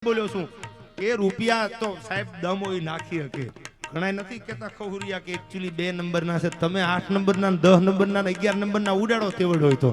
બોલ્યો છું એ રૂપિયા તો સાહેબ દમ હોય નાખી શકે. ઘણા નથી કેતા ખહુરિયા કે એકચ્યુઅલી 2 નંબરના છે, તમે 8 નંબરના 10 નંબરના 11 નંબરના ઉડાડો તેવડ હોય તો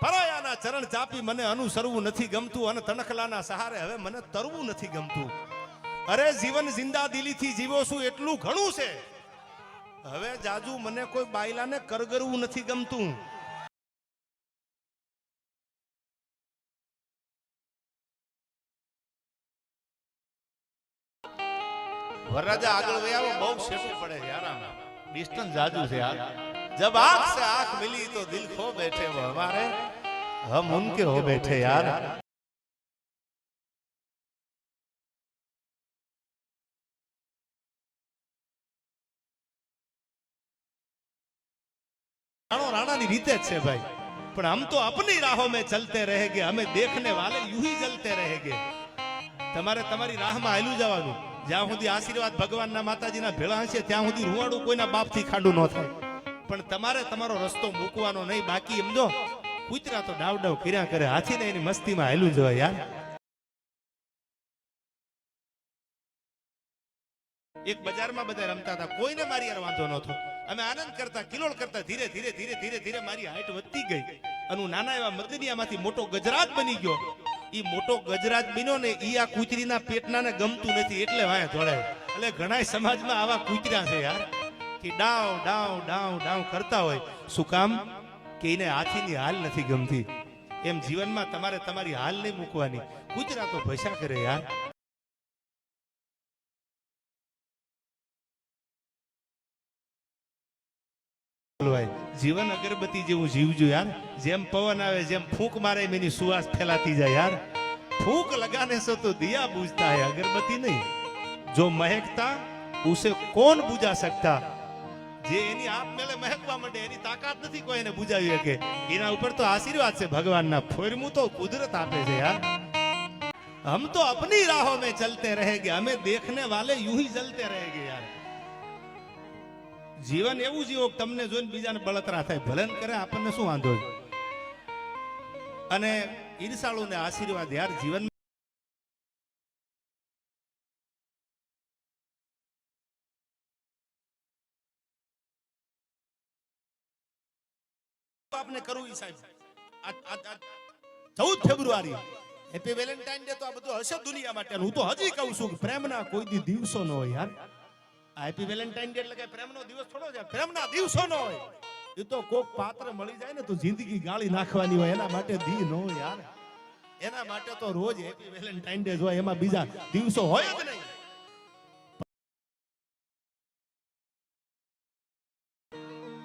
ફરાયાના ચરણ ચાપી મને અનુસરવું નથી ગમતું અને તણખલાના સહારે હવે મને તરવું નથી ગમતું. અરે જીવન જિંદા દિલીથી જીવો છું એટલું ઘણું છે, હવે જાજુ મને કોઈ બાયલાને કરગરવું નથી ગમતું. વરરાજા આગળ વયાવો બહુ શેઠું પડે છે યાર, ડિસ્ટન્સ જાજુ છે યાર. जब आंख से आंख मिली तो दिल खो बैठे वो हमारे, हम उनके हो बैठे यार. राणा ની રીતે જ છે ભાઈ, પણ हम तो अपनी राहों में चलते रहेंगे, हमें देखने वाले यूं ही जलते रहेंगे. તમારે તમારી રાહમાં હાલ્યું જવાનું. જ્યાં સુધી આશીર્વાદ ભગવાનના માતાજીના ભેળા હશે ત્યાં સુધી રૂવાડું કોઈના બાપથી ખાડું ન થાય. પણ તમારે તમારો રસ્તો મૂકવાનો નહીં. બાકી સમજો કૂતરા તો ડાવ ડાવ કર્યા કરે, હાથી ને એની મસ્તીમાં હાલ્યું જવાય યાર. એક બજારમાં બધા રમતા હતા, કોઈને મારી યાર વાંધો નહોતો. અમે આનંદ કરતા, કિલોળ કરતા, ધીરે ધીરે ધીરે ધીરે ધીરે મારી હાઈટ વધતી ગઈ અને હું નાના એવા મર્દનિયામાંથી મોટો ગજરાજ બની ગયો. ઈ મોટો ગજરાજ બન્યો ને ઈ આ કૂતરીના પેટનાને ગમતું નથી એટલે વાયા જોડાય. એટલે ઘણા સમાજમાં આવા કૂતરા છે યાર કે ડાવ ડાવ ડાવ ડાવ કરતા હોય. શું કામ? કે એને હાથીની હાલ નથી ગમતી. એમ જીવનમાં તમારે તમારી હાલ નહીં મૂકવાની. કૂતરા તો ભસા કરે યાર. જીવન અગરબત્તી જેવું જીવજો યાર. જેમ પવન આવે, જેમ ફૂંક મારે એની સુવાસ ફેલાતી જાય યાર. फूंक लगाने से तो दिया बुझता है, अगरबत्ती नहीं. जो महकता उसे कौन बुझा सकता. જે એની આપ મેલે મહેકવા માંડે એની તાકાત નથી કોઈ એને બુજાવી શકે. એના ઉપર તો આશીર્વાદ છે ભગવાનના. ફોરમું તો કુદરત આપે છે યાર. हम तो अपनी राहों में चलते रहेंगे, हमें देखने वाले यूं ही जलते रहेंगे यार. જીવન એવું જીવો તમને જોઈને બીજાને બળતરા થાય, ભલે કરે આપણને શું વાંધો. અને ઈર્ષાળુને આશીર્વાદ યાર. જીવન આપને કરવું સાહેબ 14 ફેબ્રુઆરી હેપી વેલેન્ટાઇન ડે તો આ બધું હશે દુનિયા માટે. હું તો હજી કહું છું કે પ્રેમના કોઈ દી દિવસો ન હોય યાર. હેપી વેલેન્ટાઇન ડે એટલે કે પ્રેમનો દિવસ થોડો છે, પ્રેમના દિવસો ન હોય. એ તો કોક પાત્ર મળી જાય ને તો જિંદગી ગાળી નાખવાની હોય, એના માટે દી ન હોય યાર. એના માટે તો રોજ હેપી વેલેન્ટાઇન ડે હોય, એમાં બીજા દિવસો હોય જ નહીં.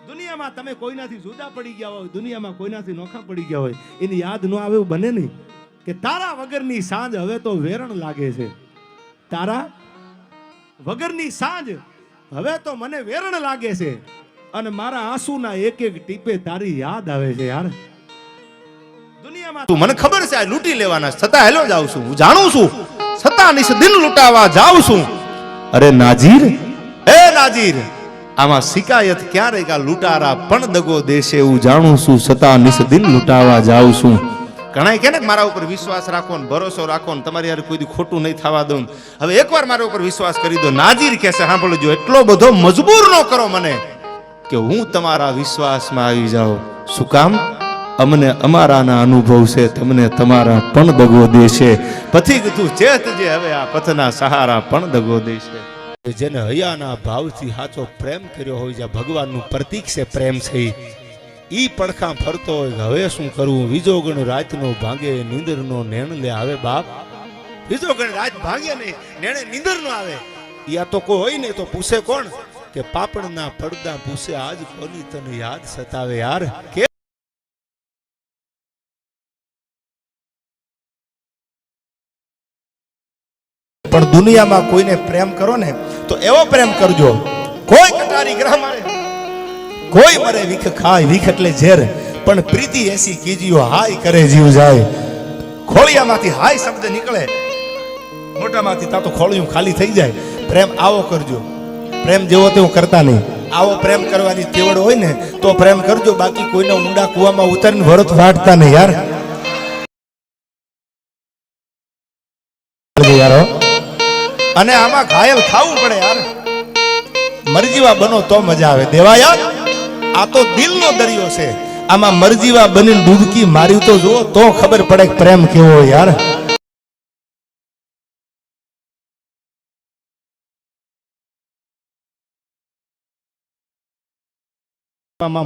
દુનિયામાં તમે કોઈનાથી જુદા પડી ગયા હોય, દુનિયામાં કોઈનાથી નોખા પડી ગયા હોય, એની યાદ ન આવે એવું બને નહીં. કે તારા વગરની સાંજ હવે તો વેરણ લાગે છે. તારા વગરની સાંજ હવે તો મને વેરણ લાગે છે અને મારા આંસુના એક એક ટીપે તારી યાદ આવે છે યાર. દુનિયામાં તું મને ખબર છે આ લૂંટી લેવાના, છતાં હેલો જાઉં છું. હું જાણું છું છતાં નિસ દિન લૂંટાવા જાઉં છું. અરે નાજીર, એ નાજીર, આમાં શિકાયત ક્યાં રહી? લૂંટારા પણ દગો દેશે એવું જાણું છું, છતાં નિસ દિન લૂંટાવા જાઉં છું. ઘણા કે ને મારા ઉપર વિશ્વાસ રાખો ને ભરોસો રાખો ને તમારી યાર કોઈ ખોટું નહીં થવા દઉં. હવે એકવાર મારા ઉપર વિશ્વાસ કરી દો. નાજીર કહેશે સાંભળજો, એટલો બધો મજબૂર ન કરો મને કે હું તમારા વિશ્વાસમાં આવી જાઉં. શું કામ? અમને અમારાના અનુભવ છે, તમને તમારા પણ દગો દેશે. પછી કીધું ચેતજે હવે આ પથના સહારા પણ દગો દેશે. જેને હૈયાના ભાવથી સાચો પ્રેમ કર્યો હોય, જ્યાં ભગવાનનું પ્રતીક છે પ્રેમ છે, ઈ પડખા ફરતો હોય હવે શું કરવું. વિજોગણ રાતનો ભાંગે નીંદરનો નેણ લે આવે બાપ. વિજોગણ રાત ભાંગે નહીં, નેણે નીંદર નો આવે. યા તો કોઈ હોય ને તો પૂછે કોણ? કે પાપડના પડદા પૂછે આજ કોની તને યાદ સતાવે યાર. કે પણ દુનિયામાં કોઈને પ્રેમ કરો ને તો એવો પ્રેમ કરજો, કોઈ કટારી ગ્રહ મારે, કોઈ મરે વિખ ખાય, વિખ એટલે ઝેર, પણ પ્રીતિ એસી કીજીઓ હાય કરે જીવ જાય. ખોળિયામાંથી હાય શબ્દ નીકળે, મોટામાંથી તા તો ખોળિયું ખાલી થઈ જાય. પ્રેમ આવો કરજો, પ્રેમ જેવો તેવો કરતા નહીં. આવો પ્રેમ કરવાની તેવડ હોય ને તો પ્રેમ કરજો, બાકી કોઈના ઊંડા કુવામાં ઉતરીને વરત વાટતા નહીં યાર. અને આમાં ઘાયલ થવું પડે યાર. મરજીવા બનો તો મજા આવે. દેવાયા આ તો દિલનો દરિયો છે. આમાં મરજીવા બનીને ડૂબકી મારી તો જો તો ખબર પડે કે પ્રેમ કેવો યાર.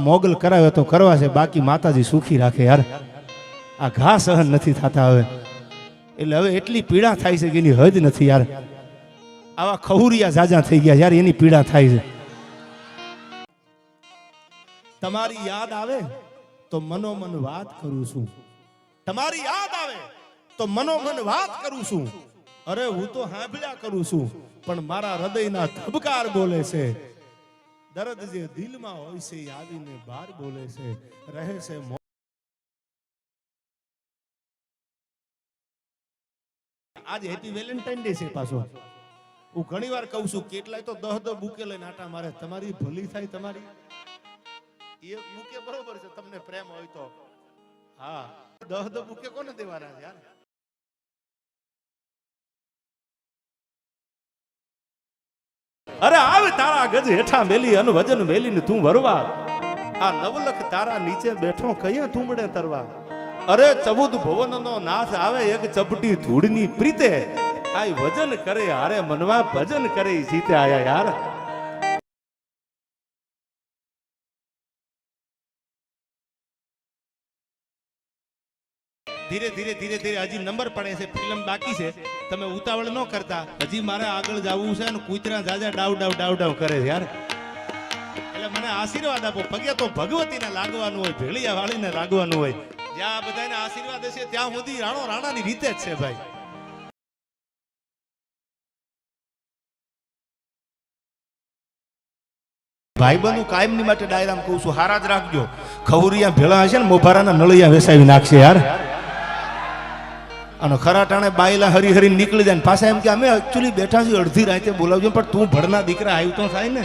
મોગલ કરાવે તો કરવા છે, બાકી માતાજી સુખી રાખે યાર. આ ઘા સહન નથી થતા હવે, એટલે હવે એટલી પીડા થાય છે કે એની હદ નથી યાર. આવા ખહુરિયા જાજા થઈ ગયા યાર, એની પીડા થાય છે. તમારી યાદ આવે તો મનોમન વાત કરું છું. તમારી યાદ આવે તો મનોમન વાત કરું છું. અરે હું તો હાંભળ્યા કરું છું, પણ મારા હૃદયના ધબકાર બોલે છે. દર્દ જે દિલમાં હોય છે એ આવીને બહાર બોલે છે. રહે છે આજ હેપી વેલેન્ટાઇન ડે છે પાછો. હું ઘણી વાર કહું છું, કેટલાય તો 10 બુકે લઈને આટા મારે. તમારી ભલી થાય, તમારી એક બુકે બરોબર છે તમને પ્રેમ હોય તો. હા, 10 બુકે કોને દેવાના છે યાર? અરે આવે તારા ગજ હેઠા મેલી અને વજન મેલીને તું વરવા. આ નવલખ તારા નીચે બેઠો કયા તુમડે તરવા. અરે 14 ભુવનનો નાથ આવે એક ચપટી ધૂળની પ્રીતે. આય વજન કરે હારે મનવા ભજન કરે જીતે આયા યાર. ધીરે ધીરે ધીરે ધીરે હજી નંબર પડે છે, ફિલ્મ બાકી છે. તમે ઉતાવળ ન કરતા, હજી મારે આગળ જવું છે ને કૂતરા જાજા ડાવ ડાવ ડાવ ડાવ કરે છે યાર. એટલે મને આશીર્વાદ આપો. પગે તો ભગવતીને લાગવાનું હોય, ભેળિયા વાળીને લાગવાનું હોય. જ્યાં બધાને આશીર્વાદ હશે ત્યાં સુધી રાણો રાણાની રીતે જ છે ભાઈ. ભાઈબંધુ કાયમની માટે ડાયરામ કહું છું, હારા જ રાખજો. ખવરિયા ભેળા હશે ને મોભારાના નળિયા વેસાવી નાખશે યાર. અને ખરા ટાણે બાયલા હરી હરી નીકળી જાય ને પાછા એમ કે અમે એકચ્યુઅલી બેઠા છીએ, અડધી રાતે બોલાવજો. પણ તું ભણના દીકરા આવ્યું તો થાય ને.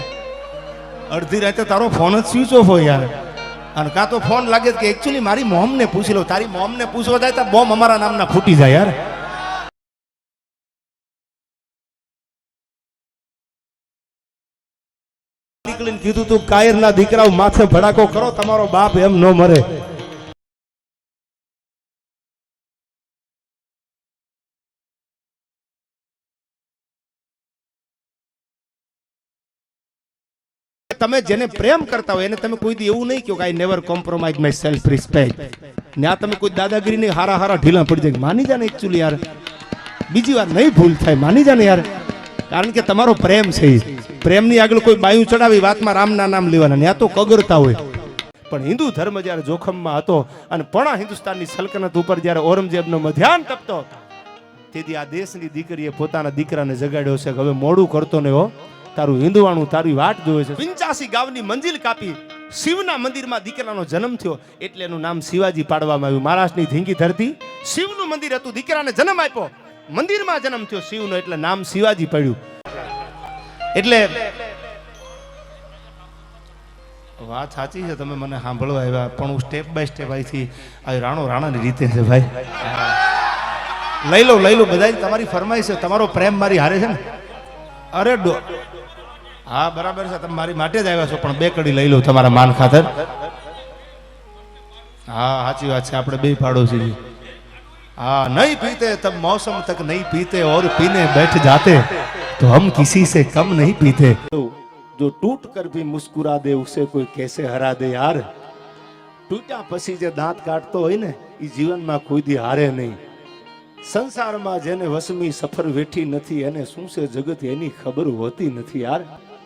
અડધી રાતે તારો ફોન જ સ્વિચ ઓફ હોય યાર. અને કાં તો ફોન લાગે કે એકચ્યુઅલી મારી મોમને પૂછી લો. તારી મોમને પૂછવા જાય તો બોમ્બ અમારા નામના ફૂટી જાય યાર. નીકળીને કીધું તું કાયરના દીકરાઓ માથે ભડાકો કરો, તમારો બાપ એમ ન મરે. તમે જેને પ્રેમ કરતા હોય એને તમે કોઈ દી એવું નહીં કહો કે I never compromise my self respect. ત્યાં તમે કોઈ દાદાગીરી નહીં, હારા હારા ઢીલા પડી જાય. માની જાને એકચ્યુઅલી યાર, બીજી વાર નહીં ભૂલ થાય, માની જાને યાર. કારણ કે તમારો પ્રેમ છે. પ્રેમની આગળ કોઈ બાયું ચડાવી વાતમાં રામના નામ લેવાના, ત્યાં તો કગરતા હોય. પણ હિન્દુ ધર્મ જ્યારે જોખમમાં હતો અને પણ હિન્દુસ્તાનની સલ્તનત ઉપર જ્યારે ઔરંગઝેબનો મધ્યાન તપતો, તેથી આ દેશની દીકરીએ પોતાના દીકરાને જગાડ્યો છે કે હવે મોડું કરતો ને હો, તારું હિન્દુવાણું તારી વાટ જોવે છે. 85 ગામની મંજિલ કાપી શિવના મંદિરમાં દીકરાનો જન્મ થયો, એટલે એનું નામ શિવાજી પાડવામાં આવ્યું. મહારાષ્ટ્રની ધીંગી ધરતી શિવનું મંદિર હતું, દીકરાને જન્મ આપ્યો, મંદિરમાં જન્મ થયો શિવનો, એટલે નામ શિવાજી પડ્યું. એટલે વાત સાચી છે, તમે મને સાંભળવા આવ્યા, પણ હું સ્ટેપ બાય સ્ટેપ અહીંથી રાણો રાણાની રીતે છે ભાઈ. લઈ લો બધા તમારી ફરમાઈશ છે, તમારો પ્રેમ મારી હારે છે ને. અરે હા બરાબર છે, તમે મારી માટે જ આવ્યા છો, પણ 2 કડી લઈ લો તમારા માન ખાતર. હા સાચી વાત છે, આપણે 2 પાડોશી. हाँ नहीं पीते तब मौसम तक नहीं पीते और पीने बैठ जाते तो हम किसी से कम नहीं पीते. जो टूट कर भी मुस्कुरा दे उसे कोई कैसे हरा दे यार. टूटा पसी जे दांत काटतो હોય ને એ જીવનમાં કોઈ દી હારે નહીં. સંસારમાં જેને વસમી સફર વેઠી નથી એને શું છે જગત એની ખબર હોતી નથી યાર.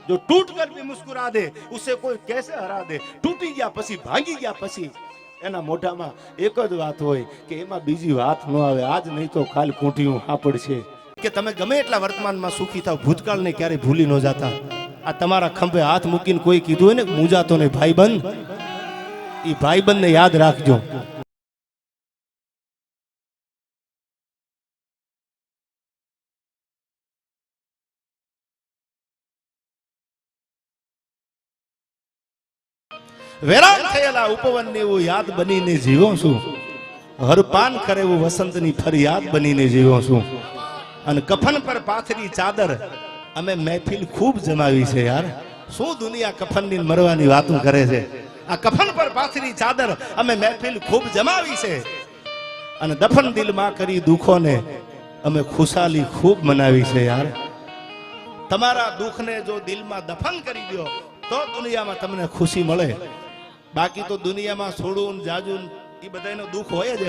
જો ટૂટ કર ભી મુસ્કુરા દે ઉસે કોઈ કેસે હરા દે. તૂટી ગયા પછી ભાંગી ગયા પછી એના મોઢામાં એક જ વાત હોય કે એમાં બીજી વાત ન આવે. આજ નહીં તો કાલ કોઠીયું હાપડ છે. કે તમે ગમે એટલા વર્તમાનમાં સુખી થાવ, ભૂતકાળને ક્યારે ભૂલી ન જાતા. આ તમારા ખંભે હાથ મૂકીને કોઈ કીધું હોય ને મૂંઝાતો નહીં ભાઈબંધ, એ ભાઈબંધને યાદ રાખજો. વેરાન થયેલા ઉપવનને એવું યાદ બનીને જીવો છું. હરપાન કરે એવું વસંતની ફરિયાદ બનીને જીવો છું. અને કફન પર પાથરી ચાદર અમે મહેફિલ ખૂબ જમાવી છે યાર. શું દુનિયા કફનની મરવાની વાતો કરે છે. આ કફન પર પાથરી ચાદર અમે મહેફિલ ખૂબ જમાવી છે. અને દફન દિલમાં કરી દુખોને અમે ખુશાલી ખૂબ મનાવી છે યાર. તમારા દુઃખને જો દિલમાં દફન કરી દો તો દુનિયામાં તમને ખુશી મળે. બાકી તો દુનિયામાં થોડું જાજુ એ બધાનો દુઃખ હોય જ.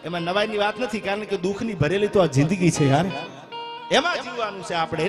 એમાં નવાઈની વાત નથી, કારણ કે દુઃખની ભરેલી તો આ જિંદગી છે યાર. એમાં જીવવાનું છે આપણે.